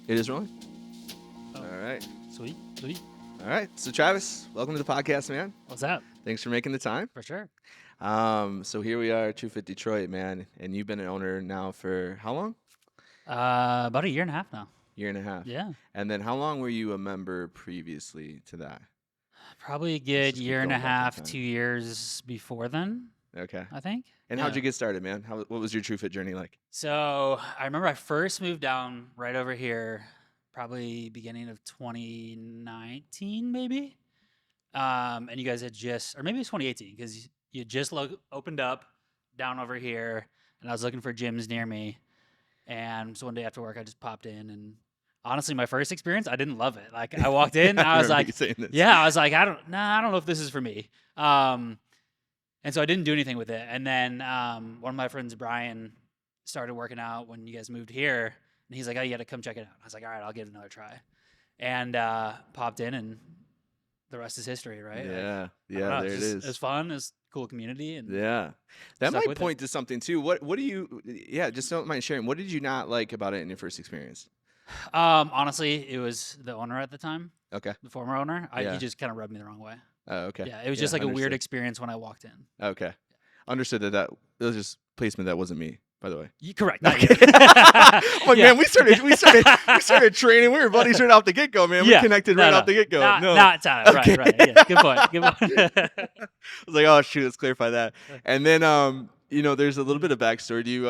It is rolling. Oh, All right. sweet. All right. So Travis, welcome to the podcast, man. What's up? Thanks for making the time. For sure. So here we are, TRVFIT Detroit, man, and you've been an owner now for how long? About a year and a half now. Year and a half. Yeah. And then how long were you a member previously to that? Probably a Let's good just keep year and a going back in half, time. 2 years before then, Okay. I think. And Yeah. how'd you get started, man? What was your TRVFIT journey like? So I remember I first moved down right over here, probably beginning of 2019, maybe. And you guys had just, or maybe it was 2018, because you just opened up down over here, and I was looking for gyms near me. And so one day after work, I just popped in, and honestly, my first experience, I didn't love it. Like I walked in, I was remember like, you saying this. yeah, I was like, I don't know if this is for me. And so I didn't do anything with it. And then one of my friends, Brian, started working out when you guys moved here, and he's like, oh, you got to come check it out. I was like, all right, I'll give it another try. And popped in, and the rest is history, right? Yeah. I don't know, There it is. It's fun. It's cool community. And Yeah. That stuck might with it. point to something too. What do you just don't mind sharing. What did you not like about it in your first experience? Honestly, it was the owner at the time, Okay. the former owner. Yeah. He just kind of rubbed me the wrong way. Oh, okay. Yeah, it was just like a weird understood. experience when I walked in. Okay. Understood that was just placement that wasn't me, by the way. Correct. Not you. I'm like, Yeah. man, we started training. We were buddies right off the get go, man. We Yeah. connected No, right no. off the get go. Not time. Okay. Right. Yeah. Good point. I was like, oh shoot, let's clarify that. And then there's a little bit of backstory. Do you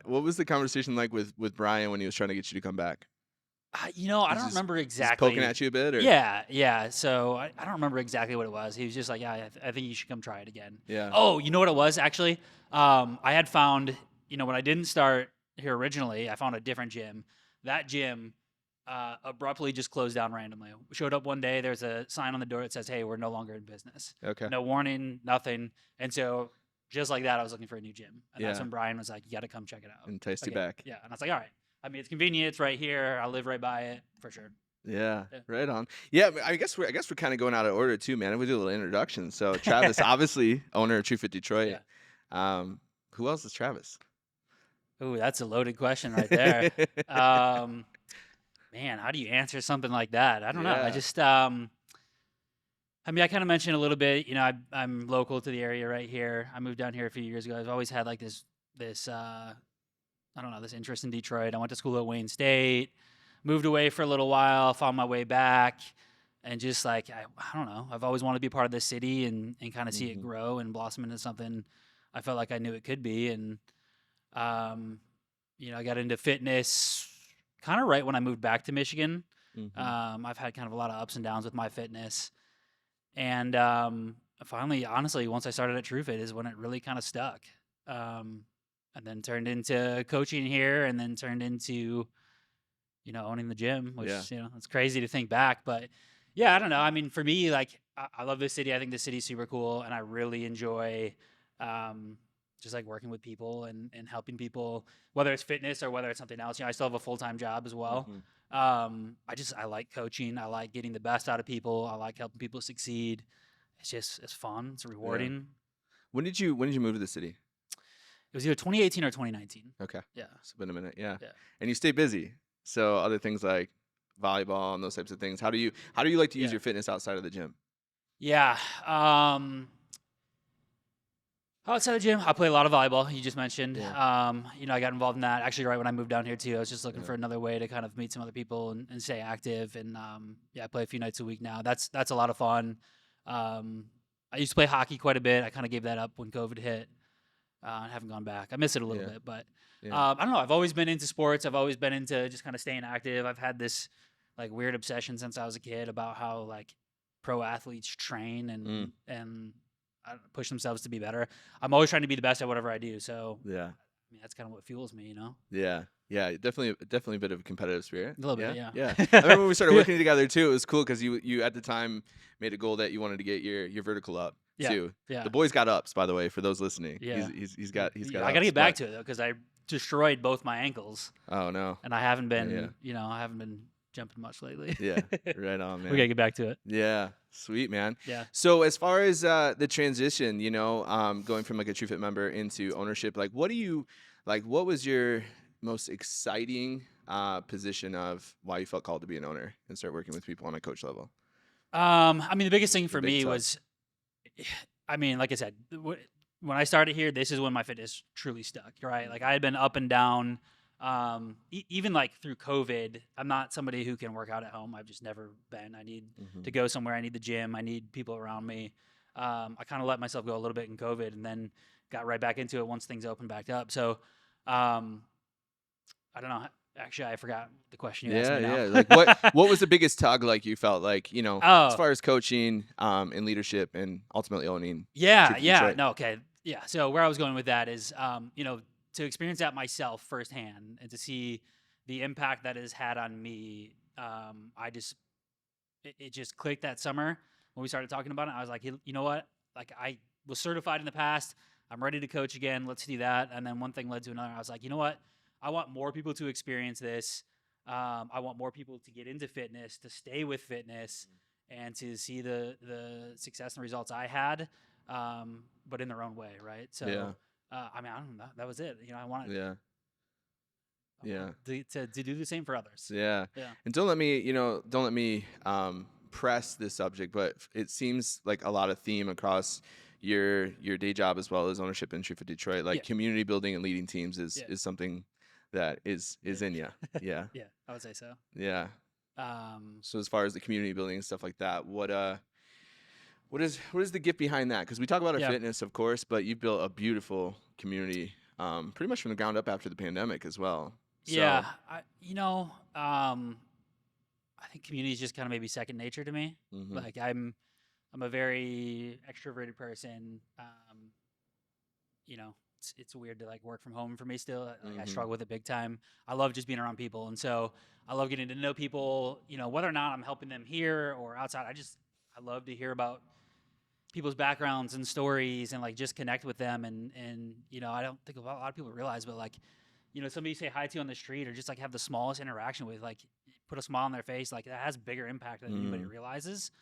what was the conversation like with Brian when he was trying to get you to come back? I He's don't just- remember Just exactly. poking at you a bit, or Yeah. So I don't remember exactly what it was. He was just like, yeah, I think you should come try it again. Yeah. Oh, you know what it was actually? I had found, when I didn't start here originally, I found a different gym. That gym abruptly just closed down randomly. Showed up one day, there's a sign on the door that says, hey, we're no longer in business. Okay. No warning, nothing. And so just like that, I was looking for a new gym. And that's Yeah. when Brian was like, you got to come check it out. Enticed you again. back. Yeah. And I was like, all right. I mean, it's convenient. It's right here. I live right by it for sure. Yeah, Yeah. right on. Yeah, I guess we're kind of going out of order too, man. We do a little introduction. So Travis, obviously owner of TRVFIT Detroit. Who else is Travis? Ooh, that's a loaded question right there. Man, how do you answer something like that? I don't know. I Yeah. just, I kind of mentioned a little bit. I'm local to the area right here. I moved down here a few years ago. I've always had like this I don't know, this interest in Detroit. I went to school at Wayne State, moved away for a little while, found my way back, and just like I don't know. I've always wanted to be part of this city and kind of see it Mhm. grow and blossom into something I felt like I knew it could be. And I got into fitness kind of right when I moved back to Michigan. Mhm. I've had kind of a lot of ups and downs with my fitness. And finally, honestly, once I started at TRVFIT is when it really kind of stuck. And then turned into coaching here, and then turned into, owning the gym, which, Yeah. it's crazy to think back. But yeah, I don't know. I mean, for me, like, I love this city. I think this city's super cool, and I really enjoy just like working with people and helping people, whether it's fitness or whether it's something else. I still have a full-time job as well. Mhm. I like coaching. I like getting the best out of people. I like helping people succeed. It's fun. It's rewarding. When did you move to the city? It was either 2018 or 2019. Okay. Yeah. It's been a minute. Yeah. Yeah. And you stay busy. So other things like volleyball and those types of things. How do you like to use Yeah. your fitness outside of the gym? Yeah. Outside the gym, I play a lot of volleyball. You just mentioned. Yeah. I got involved in that actually right when I moved down here too. I was just looking Yeah. for another way to kind of meet some other people and stay active. And I play a few nights a week now. That's a lot of fun. I used to play hockey quite a bit. I kind of gave that up when COVID hit. I haven't gone back. I miss it a little Yeah. bit, but Yeah. I don't know. I've always been into sports. I've always been into just kind of staying active. I've had this like weird obsession since I was a kid about how like pro athletes train and push themselves to be better. I'm always trying to be the best at whatever I do. So Yeah. I mean, that's kind of what fuels me, Yeah. Yeah. Definitely a bit of a competitive spirit. A little bit, yeah. Yeah. I remember when we started working together too. It was cool because you at the time made a goal that you wanted to get your vertical up Yeah. too. Yeah. The boy's got ups, by the way, for those listening. Yeah. He's got I ups, got to get back but- to it though, because I destroyed both my ankles, Oh no. and I haven't been, Yeah. I haven't been jumping much lately. Yeah. Right on, man. We gotta get back to it. Yeah. Sweet, man. Yeah. So as far as the transition, going from like a TRVFIT member into ownership, like what was your most exciting position of why you felt called to be an owner and start working with people on a coach level? I mean, the biggest thing The for big me tug. was, I mean, like I said, when I started here, this is when my fitness truly stuck, right? Like I had been up and down, even like through COVID. I'm not somebody who can work out at home. I've just never been. I need Mm-hmm. to go somewhere. I need the gym. I need people around me. I kind of let myself go a little bit in COVID, and then got right back into it once things opened back up. So, um, I don't know. Actually, I forgot the question you asked Yeah, me now. yeah. Like what was the biggest tug like you felt like, as Oh, far as coaching, and leadership and ultimately owning yeah, True for yeah. Detroit? No, okay. Yeah. So where I was going with that is, to experience that myself firsthand and to see the impact that has had on me. It just clicked that summer when we started talking about it. I was like, you know what? Like I was certified in the past. I'm ready to coach again. Let's do that. And then one thing led to another. I was like, you know what? I want more people to experience this. I want more people to get into fitness, to stay with fitness, and to see the success and results I had, but in their own way, right? Yeah. So, I mean, I don't know. That was it. I wanted, Yeah. I wanted Yeah. to do the same for others. Yeah. Yeah. And don't let me press this subject, but it seems like a lot of theme across your day job as well as ownership in True for Detroit. Like Yeah. community building and leading teams is Yeah. is something that is in you. Yeah. Yeah. I would say so. Yeah. Um, So as far as the community building and stuff like that, what is the gift behind that? Because we talk about our yeah. fitness, of course, but you've built a beautiful community, pretty much from the ground up after the pandemic as well. Yeah. So, I think community is just kind of maybe second nature to me. hmm Like I'm a very extroverted person. It's weird to like work from home for me still. Like I hmm struggle with it big time. I love just being around people, and so I love getting to know people. Whether or not I'm helping them here or outside, I love to hear about people's backgrounds and stories and like just connect with them. And I don't think a lot of people realize, but like somebody you say hi to on the street or just like have the smallest interaction with, like put a smile on their face, like that has bigger impact than anybody mm realizes.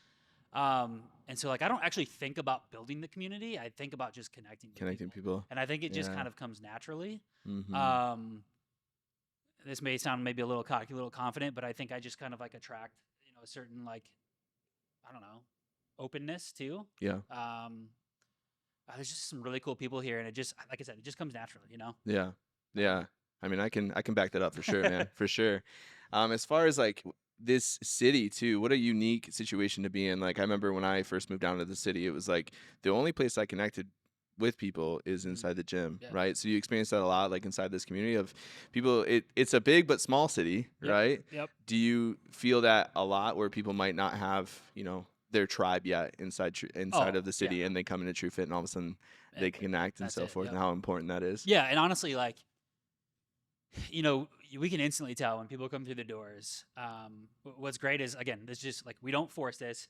And so like I don't actually think about building the community. I think about just connecting with Connecting people. people. And I think it just Yeah. kind of comes naturally. hmm Um, this may sound maybe a little cocky, a little confident, but I think I just kind of like attract, a certain like, I don't know, openness too. Yeah. Um, there's just some really cool people here, and it just, like I said, it just comes naturally. Yeah. Um, Yeah. I mean, I can back that up for sure, man, for sure. As far as like this city too, what a unique situation to be in. Like I remember when I first moved down to the city, it was like the only place I connected with people is mhm, inside the gym, yeah. right? So you experience that a lot, like inside this community of people. It's a big but small city, Yep. right? Yep. Do you feel that a lot where people might not have, their tribe yet inside Oh, of the yeah. city, and they come into True Fit, and all of a sudden they connect and That's so it. forth, Yep. and how important that is? Yeah, and honestly, like we can instantly tell when people come through the doors. What's great is, again, this just like we don't force this.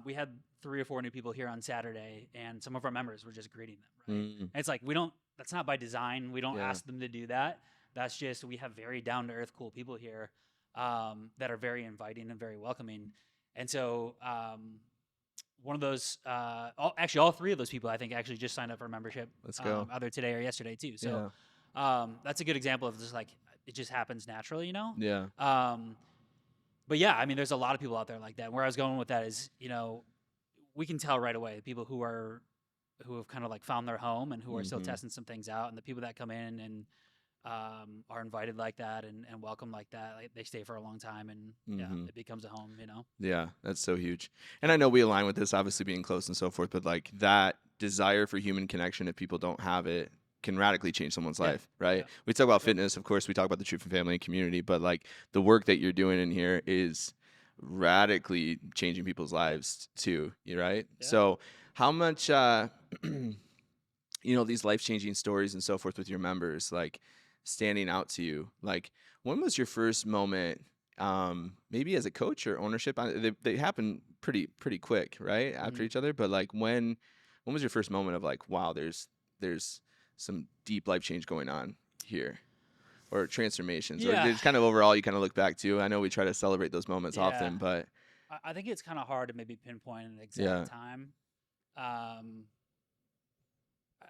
We had 3 or 4 new people here on Saturday, and some of our members were just greeting them, right? Mm, And it's like we don't. That's not by design. We don't yeah. ask them to do that. That's just we have very down to earth, cool people here that are very inviting and very welcoming. And so one of those, actually, all 3 of those people, I think, actually just signed up for membership Let's go. either today or yesterday too. So Yeah. that's a good example of just like it just happens naturally. Yeah. But yeah, I mean, there's a lot of people out there like that. Where I was going with that is, we can tell right away people who have kind of like found their home and who are still Mhm. testing some things out, and the people that come in and are invited like that and welcome like that, like they stay for a long time, and yeah, Mhm. it becomes a home. Yeah, that's so huge. And I know we align with this, obviously being close and so forth, but like that desire for human connection, if people don't have it, can radically change someone's Yeah, life, right? yeah, We talk about yep, fitness, of course, we talk about the Truth and Family and community, but like the work that you're doing in here is radically changing people's yep, lives too, you right? yeah. So how much these life-changing stories and so forth with your members like standing out to you, like when was your first moment, maybe as a coach or ownership? They happen pretty quick, right, after Mhm. each other, but like when was your first moment of like, wow, there's some deep life change going on here, or transformations, or Yeah, just kind of overall you kind of look back to? I know we try to celebrate those moments yeah. often, but I think it's kind of hard to maybe pinpoint an exact yeah. time. Um,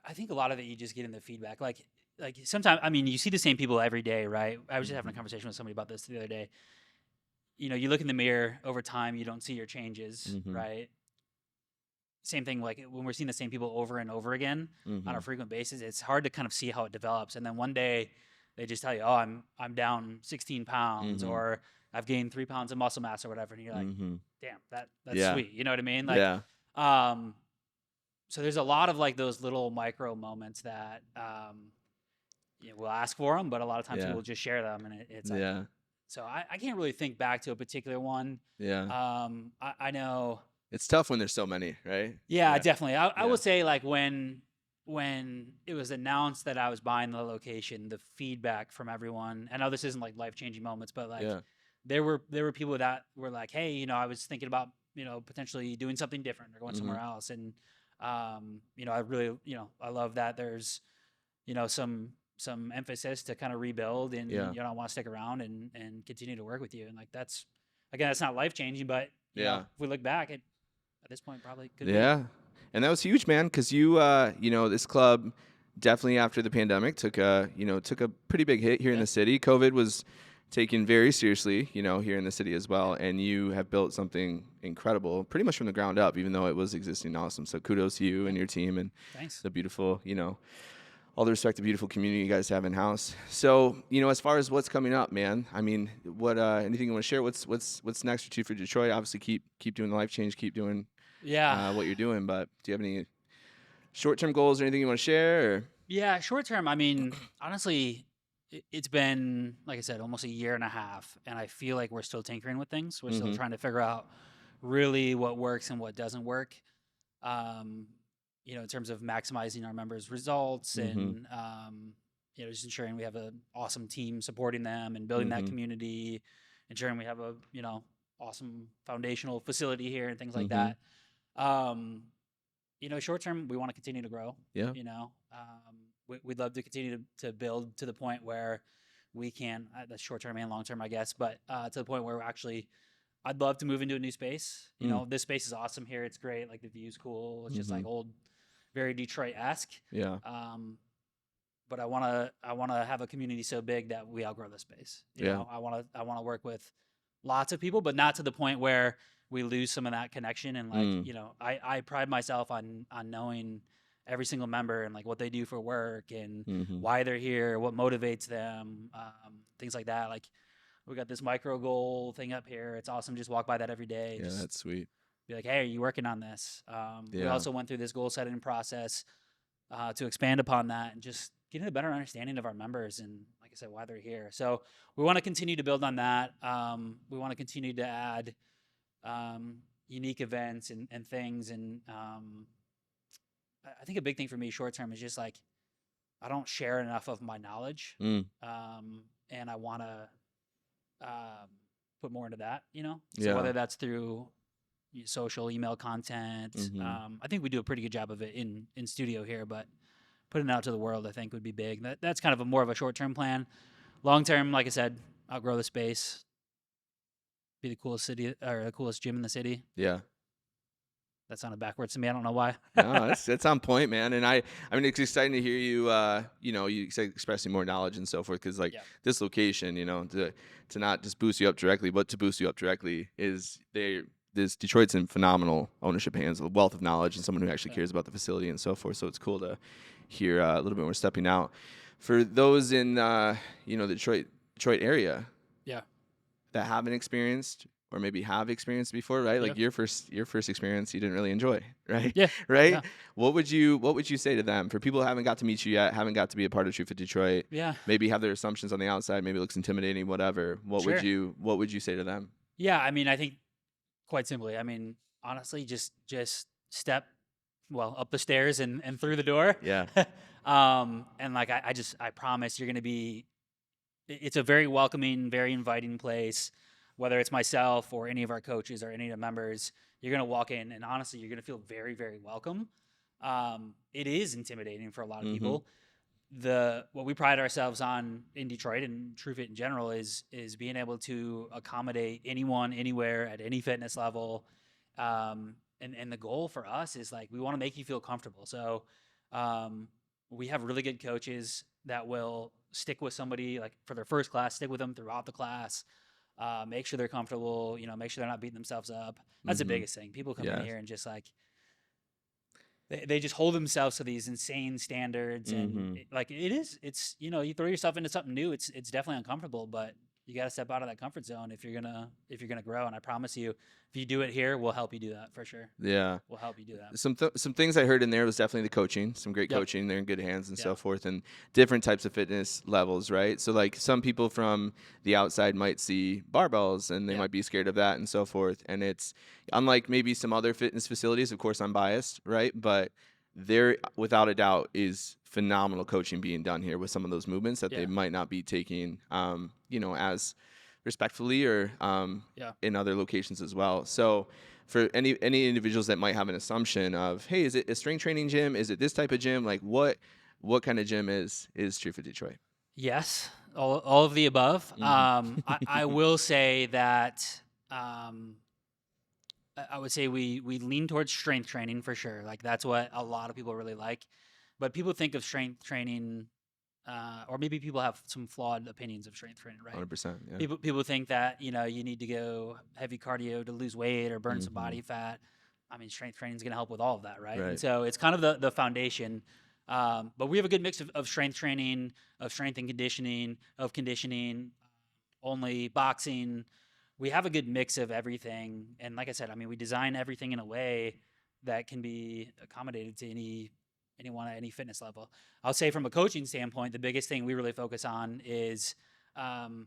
I think a lot of it you just get in the feedback. Like like sometimes, I mean, you see the same people every day, right? I was just having a Mhm. conversation with somebody about this the other day. You know, you look in the mirror over time, you don't see your changes, Mhm. right? Same thing, like when we're seeing the same people over and over again on a Mhm. frequent basis, it's hard to kind of see how it develops. And then one day they just tell you, "Oh, I'm down 16 pounds," Mhm. or "I've gained 3 pounds of muscle mass," or whatever. And you're like, Mhm. "Damn, that's Yeah. sweet." You know what I mean? Like, Yeah. um, so there's a lot of like those little micro moments that you know, we'll ask for them, but a lot of times people Yeah. will just share them, and it's like, Yeah. so I can't really think back to a particular one. Yeah. I know. It's tough when there's so many, right? Yeah, Yeah. definitely. I Yeah. would say like when it was announced that I was buying the location, the feedback from everyone. I know this isn't like life changing moments, but like Yeah. there were people that were like, hey, you know, I was thinking about potentially doing something different or going somewhere Mhm. else, and I really I love that there's some emphasis to kind of rebuild, and Yeah. I want to stick around and continue to work with you, and like that's again, it's not life changing, but Yeah. if we look back, at this point probably could be. Yeah. And that was huge, man, because this club definitely after the pandemic took a pretty big hit here in Yeah. the city. COVID was taken very seriously, here in the city as well. And you have built something incredible, pretty much from the ground up, even though it was existing awesome. So kudos to you Yeah. and your team and Thanks. the beautiful, all the respect, the beautiful community you guys have in house. So, as far as what's coming up, man, I mean, what anything you want to share? What's next for you for Detroit? Obviously, keep doing the life change, keep doing Yeah. what you're doing. But do you have any short-term goals or anything you want to share? Or? Yeah. Short term, I mean, honestly, it's been, like I said, almost a year and a half. And I feel like we're still tinkering with things. We're still Mm-hmm. trying to figure out really what works and what doesn't work. Um, in terms of maximizing our members' results Mm-hmm. and, just ensuring we have an awesome team supporting them and building that Mm-hmm. community, ensuring we have a, awesome foundational facility here and things like Mm-hmm. that. Short term, we want to continue to grow. Yeah. We'd love to continue to build to the point where we can, that's short term and long term, I guess, but to the point where we're actually, I'd love to move into a new space. Mm. This space is awesome here. It's great. Like the view's cool. It's just Mm-hmm. like old, very Detroit esque. Yeah. But I want to have a community so big that we outgrow the space. Yeah. I want to work with lots of people, but not to the point where we lose some of that connection. And like, Mm. I pride myself on knowing every single member and like what they do for work and Mm-hmm. why they're here, what motivates them, things like that. Like we got this micro goal thing up here. It's awesome. Just walk by that every day. Yeah, Just that's sweet. be like, hey, are you working on this? We Yeah. also went through this goal setting process to expand upon that and just getting a better understanding of our members and, like I said, why they're here. So we want to continue to build on that. We want to continue to add unique events and things. And I think a big thing for me short term is just like I don't share enough of my knowledge, Mm. and I want to put more into that. So Yeah. whether that's through social, email content, Mm-hmm. I think we do a pretty good job of it in studio here, but putting it out to the world, I think, would be big. That's kind of more of a short term plan. Long term, like I said, outgrow the space, be the coolest city or the coolest gym in the city. Yeah. That sounded backwards to me. I don't know why. No, that's on point, man. And I mean, it's exciting to hear you, expressing more knowledge and so forth. Because like Yeah. this location, to not just boost you up directly, but to boost you up directly this Detroit's in phenomenal ownership hands, a wealth of knowledge, and someone who actually Yeah. cares about the facility and so forth. So it's cool to hear a little bit more stepping out for those in the Detroit area Yeah. that haven't experienced or maybe have experienced before, right? Yeah. Like your first experience you didn't really enjoy, right? Yeah. Right? Yeah. What would you say to them for people who haven't got to meet you yet, haven't got to be a part of TRVFIT Detroit, Yeah. maybe have their assumptions on the outside, maybe it looks intimidating, whatever. What would Sure. you say to them? Yeah. I mean, I think quite simply, I mean, honestly, just step up the stairs and through the door. Yeah. And like I promise you're gonna be it's a very welcoming, very inviting place. Whether it's myself or any of our coaches or any of the members, you're gonna walk in and honestly, you're gonna feel very, very welcome. It is intimidating for a lot of Mm-hmm. people. What we pride ourselves on in Detroit and TrueFit in general is being able to accommodate anyone, anywhere, at any fitness level. And the goal for us is like we want to make you feel comfortable. So we have really good coaches that will stick with somebody like for their first class, stick with them throughout the class, make sure they're comfortable, make sure they're not beating themselves up. That's the Mm-hmm. biggest thing. People come in Yeah. here and just like they just hold themselves to these insane standards, and Mm-hmm. like it's you throw yourself into something new. It's definitely uncomfortable, but you got to step out of that comfort zone if you're gonna grow. And I promise you, if you do it here, we'll help you do that for sure. Yeah. We'll help you do that. Some things I heard in there was definitely the coaching, some great Yep. coaching. They're in good hands and Yeah. so forth, and different types of fitness levels, right? So like some people from the outside might see barbells and they Yeah. might be scared of that and so forth. And it's unlike maybe some other fitness facilities. Of course, I'm biased, right? But there, without a doubt, is phenomenal coaching being done here with some of those movements that they Yeah. might not be taking, as respectfully or Yeah. in other locations as well. So for any individuals that might have an assumption of, hey, is it a strength training gym? Is it this type of gym? Like what kind of gym is TRVFIT Detroit? Yes, all of the above. Hmm. I will say that I would say we lean towards strength training for sure. Like that's what a lot of people really like. But people think of strength training, or maybe people have some flawed opinions of strength training, right? 100%. Yeah. People think that you need to go heavy cardio to lose weight or burn some Hmm. body fat. I mean, strength training is going to help with all of that, right? And Right. so it's kind of the foundation. But we have a good mix of strength training, of strength and conditioning, of conditioning, only boxing. We have a good mix of everything. And like I said, I mean, we design everything in a way that can be accommodated to anyone at any fitness level. I'll say from a coaching standpoint, the biggest thing we really focus on is um,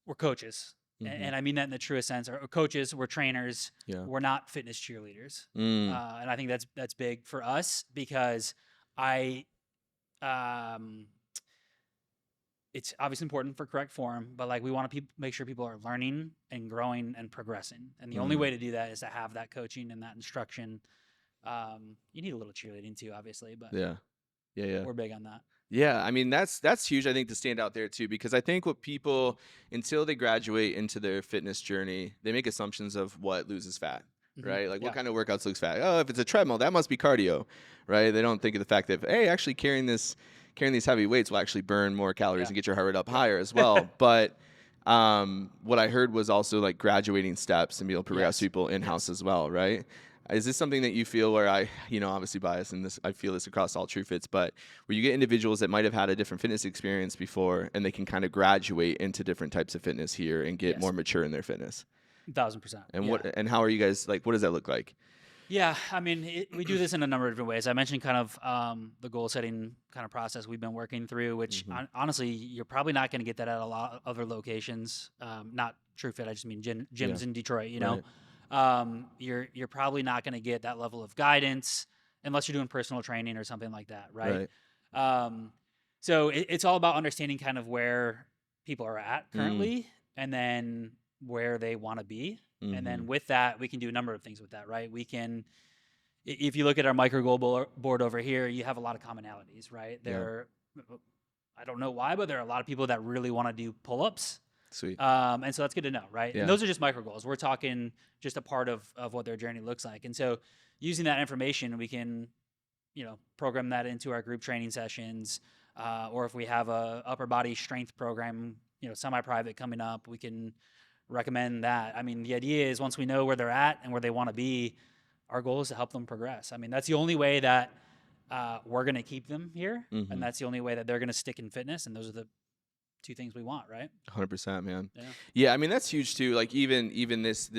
we're coaches. Hmm. And I mean that in the truest sense. We're coaches, we're trainers, Yeah. we're not fitness cheerleaders. Mm. And I think that's big for us because I um, it's obviously important for correct form, but like we want to make sure people are learning and growing and progressing. And the only Mm. way to do that is to have that coaching and that instruction. You need a little cheerleading too, obviously, but Yeah. Yeah. Yeah. we're big on that. Yeah, I mean that's huge. I think to stand out there too, because I think what people until they graduate into their fitness journey, they make assumptions of what loses fat, right? Like what Yeah, kind of workouts lose fat? Oh, if it's a treadmill, that must be cardio, right? They don't think of the fact that hey, actually carrying these heavy weights will actually burn more calories yeah, and get your heart rate up higher as yeah. well. But what I heard was also like graduating steps and be able to progress Yes, people in house yes. as well, right? Is this something that you feel where I, obviously biased in this, I feel this across all true fits, but where you get individuals that might have had a different fitness experience before and they can kind of graduate into different types of fitness here and get Yes, more mature in their fitness? 1,000%. And Yeah. how are you guys, like, what does that look like? Yeah, I mean, we do this in a number of different ways. I mentioned kind of the goal setting kind of process we've been working through, which Hmm. honestly, you're probably not going to get that at a lot of other locations. Not True Fit, I just mean Yeah. gyms in Detroit. Right. You're probably not going to get that level of guidance unless you're doing personal training or something like that, right? Right. Um, so it's all about understanding kind of where people are at Mm. currently, and then where they want to be. And Hmm. then with that, we can do a number of things with that, right? We can, if you look at our micro goal board over here, you have a lot of commonalities, right? Yeah. I don't know why, but there are a lot of people that really want to do pull-ups. Sweet. And so that's good to know, right? And Yeah. those are just micro goals. We're talking just a part of what their journey looks like. And so using that information, we can, program that into our group training sessions. Or if we have a upper body strength program, semi-private coming up, we can recommend that. I mean, the idea is once we know where they're at and where they want to be, our goal is to help them progress. I mean, that's the only way that we're going to keep them here. And Hmm. that's the only way that they're going to stick in fitness. And those are the two things we want, right? 100%, man. Yeah. Yeah, I mean that's huge too. Like even this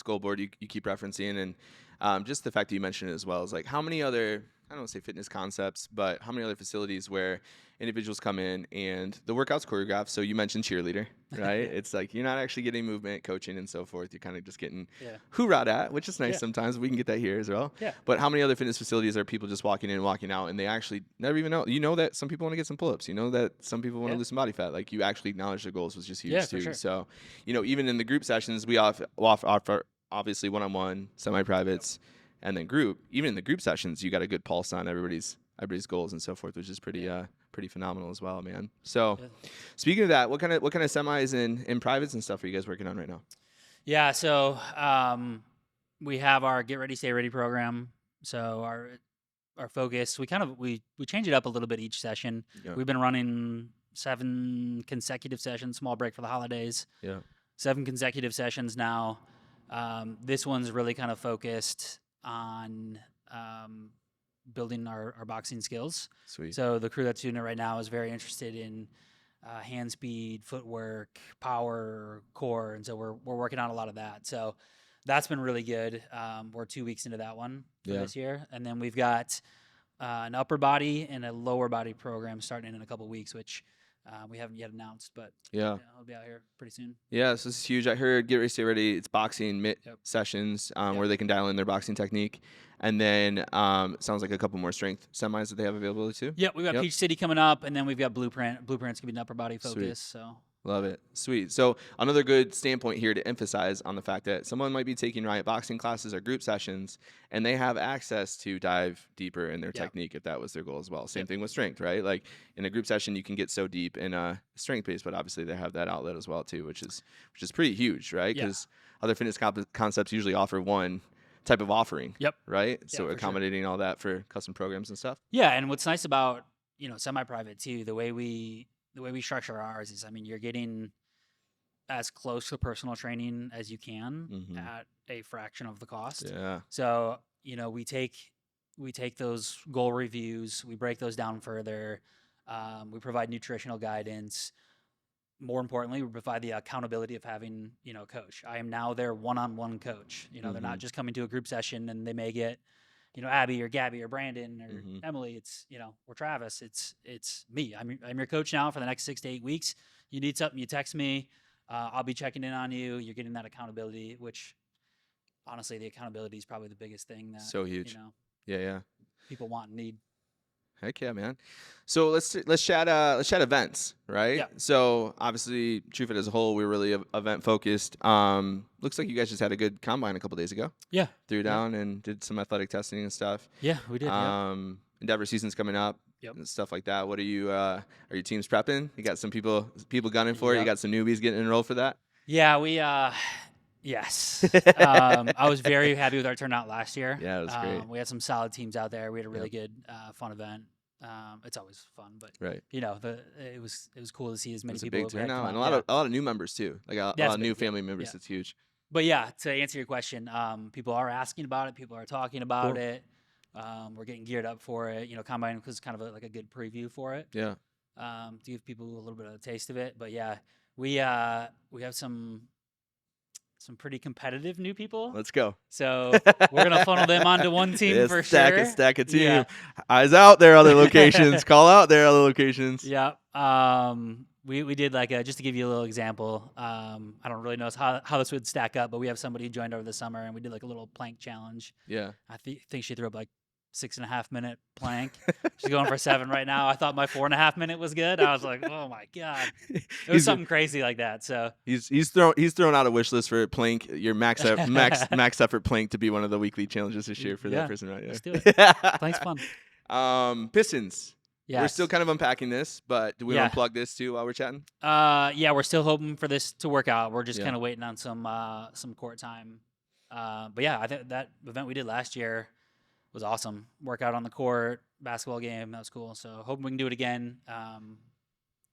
goal board you keep referencing, and just the fact that you mentioned it as well is like how many other, I don't want to say fitness concepts, but how many other facilities where individuals come in and the workout's choreographed. So you mentioned cheerleader, right? It's like you're not actually getting movement coaching and so forth. You're kind of just getting Yeah. hoorah'd at, which is nice Yeah. sometimes. We can get that here as well. Yeah. But how many other fitness facilities are people just walking in and walking out and they actually never even know? You know that some people want to get some pull-ups. You know that some people want to Yeah. lose some body fat. Like you actually acknowledge their goals was just huge Yeah, for too. sure. So, even in the group sessions, we offer obviously one-on-one, semi-privates, and then group. Even in the group sessions, you got a good pulse on everybody's goals and so forth, which is pretty phenomenal as well, man. So, Yeah. speaking of that, what kind of semis and privates and stuff are you guys working on right now? Yeah. So we have our Get Ready, Stay Ready program. So our focus. We change it up a little bit each session. Yeah. We've been running 7 consecutive sessions, small break for the holidays. Yeah. 7 consecutive sessions now. This one's really kind of focused on building our boxing skills. Sweet. So the crew that's doing it right now is very interested in hand speed, footwork, power, core, and so we're working on a lot of that. So that's been really good. We're 2 weeks into that one for this year, and then we've got an upper body and a lower body program starting in a couple weeks, which we haven't yet announced, but Yeah. I'll be out here pretty soon. Yeah, so this is huge. I heard Get Ready, Stay Ready. It's boxing mitt Yep. sessions Yep. where they can dial in their boxing technique. And then it sounds like a couple more strength semis that they have availability too. Yeah, we've got Peach City coming up, and then we've got Blueprint. Blueprint's going to be an upper body focus. Sweet. So Love it. Sweet. So another good standpoint here to emphasize on the fact that someone might be taking Riot boxing classes or group sessions, and they have access to dive deeper in their technique if that was their goal as well. Same thing with strength, right? Like in a group session, you can get so deep in a strength base, but obviously they have that outlet as well too, which is pretty huge, right? Because other fitness concepts usually offer one type of offering, right? So accommodating all that for custom programs and stuff. Yeah, and what's nice about semi-private too, the way we structure ours is, I mean, you're getting as close to personal training as you can at a fraction of the cost. Yeah. So, we take those goal reviews, we break those down further. We provide nutritional guidance. More importantly, we provide the accountability of having, a coach. I am now their one-on-one coach. They're not just coming to a group session and they may get Abby or Gabby or Brandon or Emily. It's, or Travis. It's me. I'm your coach now for the next 6 to 8 weeks. You need something, you text me. I'll be checking in on you. You're getting that accountability, which honestly, the accountability is probably the biggest thing that so huge. Yeah. People want and need. Heck yeah, man. So let's chat events, right? Yeah. So obviously TRVFIT as a whole, we're really event focused. Looks like you guys just had a good combine a couple days ago. Yeah. Threw down and did some athletic testing and stuff. Yeah, we did. Endeavor season's coming up. And stuff like that. What are your teams prepping? You got some people gunning for it. You got some newbies getting enrolled for that? Yeah, we yes. I was very happy with our turnout last year. Yeah, it was great. We had some solid teams out there. We had a really good fun event. It's always fun, but it was cool to see as many people. It was a big turnout and a lot of new members too. Like a lot of new family members. It's huge. But yeah, to answer your question, people are asking about it. People are talking about it. We're getting geared up for it. Combine was kind of like a good preview for it. Yeah. To give people a little bit of a taste of it. But yeah, we have some pretty competitive new people. Let's go. So we're gonna funnel them onto one team for sure. Stack a team. Yeah. Eyes out there, other locations. Call out there, other locations. Yeah. We did just to give you a little example. I don't really know how this would stack up, but we have somebody who joined over the summer, and we did like a little plank challenge. Yeah. I think she threw up like 6.5 minute plank. She's going for 7 right now. I thought my 4.5 minute was good. I was like, oh my god, it was something crazy like that. So he's thrown out a wish list for plank, your max effort plank to be one of the weekly challenges this year for that person, right? Yeah. Let's do it. Plank's fun. Pistons. Yeah, we're still kind of unpacking this, but do we unplug this too while we're chatting? Yeah, we're still hoping for this to work out. We're just kind of waiting on some court time. But yeah, I think that event we did last year was awesome. Workout on the court, basketball game, that was cool. So hoping we can do it again.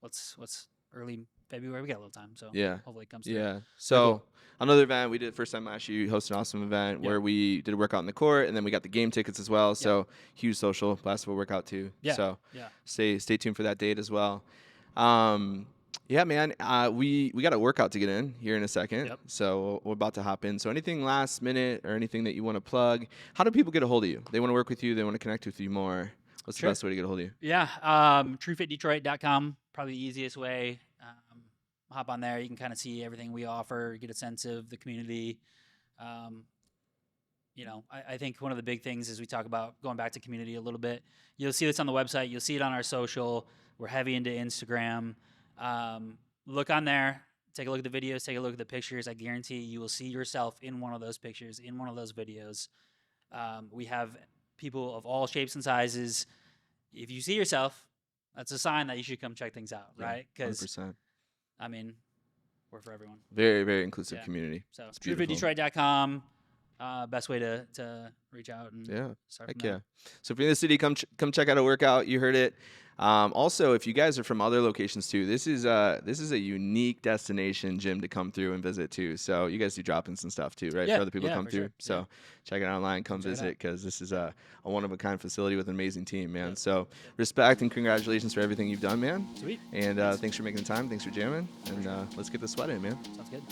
What's early February? We got a little time, so hopefully it comes through. Yeah. So another event we did first time last year. You hosted an awesome event where we did a workout in the court, and then we got the game tickets as well. So huge social basketball workout too. Yeah. So stay tuned for that date as well. Yeah, man. We got a workout to get in here in a second. Yep. So we're about to hop in. So anything last minute or anything that you want to plug? How do people get a hold of you? They want to work with you. They want to connect with you more. What's the best way to get a hold of you? Yeah. TRVFITDetroit.com, probably the easiest way. Hop on there. You can kind of see everything we offer, get a sense of the community. I think one of the big things is we talk about going back to community a little bit. You'll see this on the website. You'll see it on our social. We're heavy into Instagram. Look on there, take a look at the videos, take a look at the pictures. I guarantee you will see yourself in one of those pictures, in one of those videos. We have people of all shapes and sizes. If you see yourself, that's a sign that you should come check things out, right? Because 100%. We're for everyone. Very, very inclusive community. So TRVFITDetroit.com. best way to reach out and Yeah. start Heck from there. yeah. So if you're in the city, come check out a workout. You heard it. Also, if you guys are from other locations too, this is a unique destination gym to come through and visit too. So you guys do drop-ins and stuff too, right? For Yeah, other people to yeah, come for through. sure. So Yeah. check it out online, come Check it out. visit, because this is a one-of-a-kind facility with an amazing team, man. Yep. So Yep. respect and congratulations for everything you've done, man. Sweet. And thanks for making the time. Thanks for jamming. And let's get the sweat in, man. Sounds good.